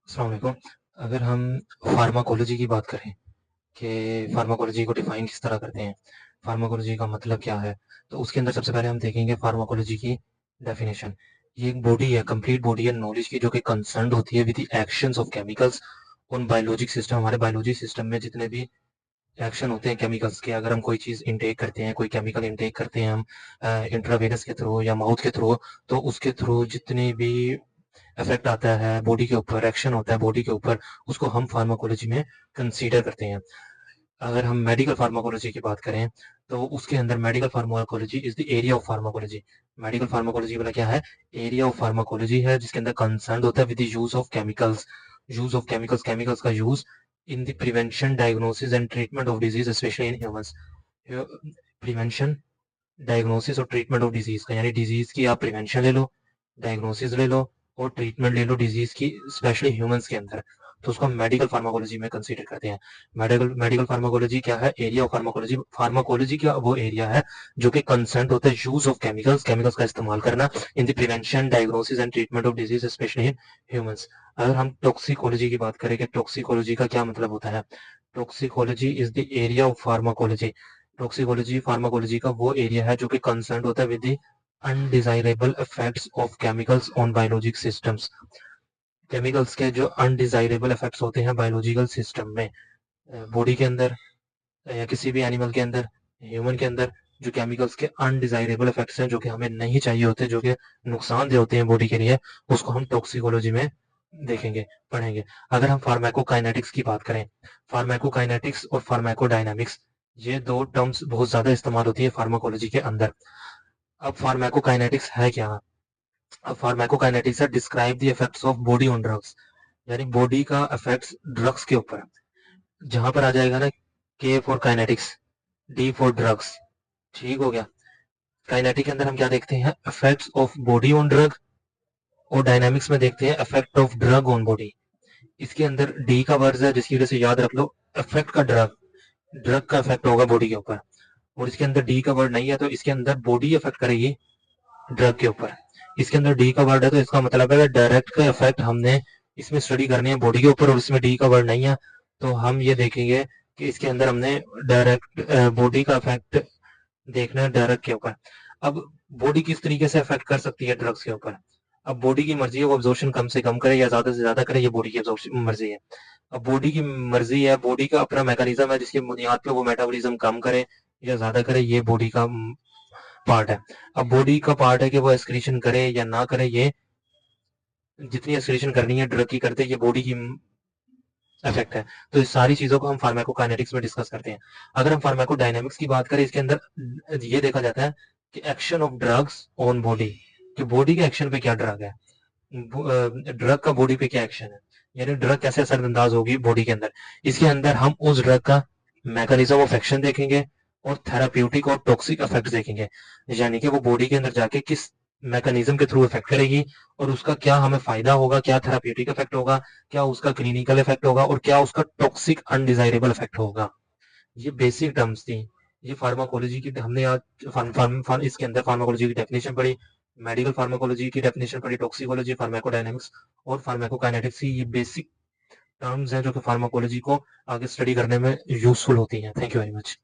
अस्सलाम वालेकुम। अगर हम फार्माकोलॉजी की बात करें कि फार्माकोलॉजी को डिफाइन किस तरह करते हैं, फार्माकोलॉजी का मतलब क्या है, तो उसके अंदर सबसे पहले हम देखेंगे फार्माकोलॉजी की डेफिनेशन। ये एक बॉडी है, कंप्लीट बॉडी है नॉलेज की, जो कि कंसर्न्ड होती है with the actions of chemicals on biologic system. हमारे बायोलॉजी सिस्टम में जितने भी एक्शन होते हैं केमिकल्स के, अगर हम कोई चीज़ इनटेक करते हैं, कोई केमिकल इनटेक करते हैं हम इंट्रावेनस के थ्रू या माउथ के थ्रू, तो उसके थ्रू जितनी भी इफेक्ट आता है बॉडी के ऊपर, एक्शन होता है बॉडी के ऊपर, उसको हम फार्माकोलॉजी में कंसीडर करते हैं। अगर हम मेडिकल फार्माकोलॉजी की बात करें, तो उसके अंदर medical pharmacology is the area of pharmacology. Medical pharmacology वाला क्या है? एरिया ऑफ फार्माकोलॉजी है, जिसके अंदर कंसर्न होता है with the use of chemicals. Use of chemicals, chemicals का use in the prevention, diagnosis and treatment of disease, specially in humans. Prevention, diagnosis और ट्रीटमेंट ऑफ डिजीज का, यानी डिजीज की आप प्रिवेंशन ले लो, डायग्नोसिस ले लो और ट्रीटमेंट ले लो डिजीज की, स्पेशली ह्यूमंस के अंदर, तो उसको हम मेडिकल फार्माकोलॉजी में कंसीडर करते हैं। मेडिकल फार्माकोलॉजी क्या है? Area of pharmacology. फार्माकोलॉजी का वो एरिया है जो कि कंसर्न होता है यूज ऑफ केमिकल्स, केमिकल्स का इस्तेमाल करना इन the prevention, diagnosis and treatment of disease, specially in humans. अगर हम टॉक्सिकोलॉजी की बात करें कि टॉक्सिकोलॉजी का क्या मतलब होता है, toxicology is the area of pharmacology. Toxicology pharmacology का वो एरिया है जो कि कंसर्न होता है with the undesirable effects of chemicals on biologic systems. Chemicals के जो अनडिजायरेबल इफेक्ट्स होते हैं बायोलॉजिकल सिस्टम में, बॉडी के अंदर या किसी भी एनिमल के अंदर, ह्यूमन के अंदर, जो केमिकल्स के अनडिजायरेबल इफेक्ट्स हैं, जो कि हमें नहीं चाहिए होते, जो कि नुकसानदेह होते हैं बॉडी के लिए, उसको हम टॉक्सिकोलॉजी में देखेंगे, पढ़ेंगे। अगर हम फार्माकोकाइनेटिक्स की बात करें, फार्माकोकाइनेटिक्स और फार्माकोडायनामिक्स, ये दो टर्म्स बहुत ज्यादा इस्तेमाल होती है फार्माकोलॉजी के अंदर। अब फार्माकोकाइनेटिक्स है क्या? अब फार्माकोकाइनेटिक्स है describe the effects of body on drugs, यानी बॉडी का इफेक्ट्स ड्रग्स के ऊपर। जहां पर आ जाएगा ना के for kinetics, D for drugs, ठीक हो गया। काइनेटिक के अंदर हम क्या देखते हैं? Effects of body on drug, और डायनामिक्स में देखते हैं effect of drug on body. इसके अंदर डी का वर्ड है, जिसकी वजह से याद रख लो इफेक्ट का ड्रग, ड्रग का इफेक्ट होगा बॉडी के ऊपर, और इसके अंदर डी का वर्ड नहीं है, तो इसके अंदर बॉडी इफेक्ट करेगी ड्रग के ऊपर। इसके अंदर डी का वर्ड है, तो इसका मतलब है डायरेक्ट का इफेक्ट हमने इसमें स्टडी करनी है बॉडी के ऊपर, और इसमें डी का वर्ड नहीं है, तो हम ये देखेंगे कि इसके अंदर हमने डायरेक्ट बॉडी का इफेक्ट देखना है ड्रग के ऊपर। अब बॉडी किस तरीके से इफेक्ट कर सकती है ड्रग्स के ऊपर? अब बॉडी की मर्जी है वो अब्जॉर्प्शन कम से कम करे या ज्यादा से ज्यादा करे, ये बॉडी की अब्जॉर्प्शन मर्जी है। अब बॉडी की मर्जी है, बॉडी का अपना मैकेनिज्म है जिसकी बुनियाद पे वो मेटाबॉलिज्म कम करे या ज्यादा करे, ये बॉडी का पार्ट है। अब बॉडी का पार्ट है कि वो एक्सक्रीशन करे या ना करे, ये जितनी एक्सक्रीशन करनी है ड्रग की करते, ये बॉडी की इफेक्ट है। तो इस सारी चीजों को हम फार्माकोकाइनेटिक्स में डिस्कस करते हैं। अगर हम फार्माकोडायनामिक्स की बात करें, इसके अंदर ये देखा जाता है कि action of drugs on body, कि बॉडी के एक्शन पे क्या ड्रग है, ड्रग का बॉडी पे क्या एक्शन है, यानी ड्रग कैसे असरअंदाज होगी बॉडी के अंदर। इसके अंदर हम उस ड्रग का मैकेनिज्म ऑफ एक्शन देखेंगे और थेराप्यूटिक और टॉक्सिक इफेक्ट देखेंगे, यानी कि वो बॉडी के अंदर जाके किस मैकेनिज्म के थ्रू इफेक्ट करेगी और उसका क्या हमें फायदा होगा, क्या थेराप्यूटिक इफेक्ट होगा, क्या उसका क्लिनिकल इफेक्ट होगा और क्या उसका टॉक्सिक अनडिजायरेबल इफेक्ट होगा। ये बेसिक टर्म्स थी। ये फार्माकोलॉजी की हमने आज इसके अंदर फार्माकोलॉजी की डेफिनेशन पढ़ी, मेडिकल फार्माकोलॉजी की डेफिनेशन पढ़ी, टॉक्सिकोलॉजी, फार्माकोडायनामिक्स और फार्माकोकाइनेटिक्स। ये बेसिक टर्म्स हैं जो कि फार्माकोलॉजी को आगे स्टडी करने में यूजफुल होती हैं। Thank you very much.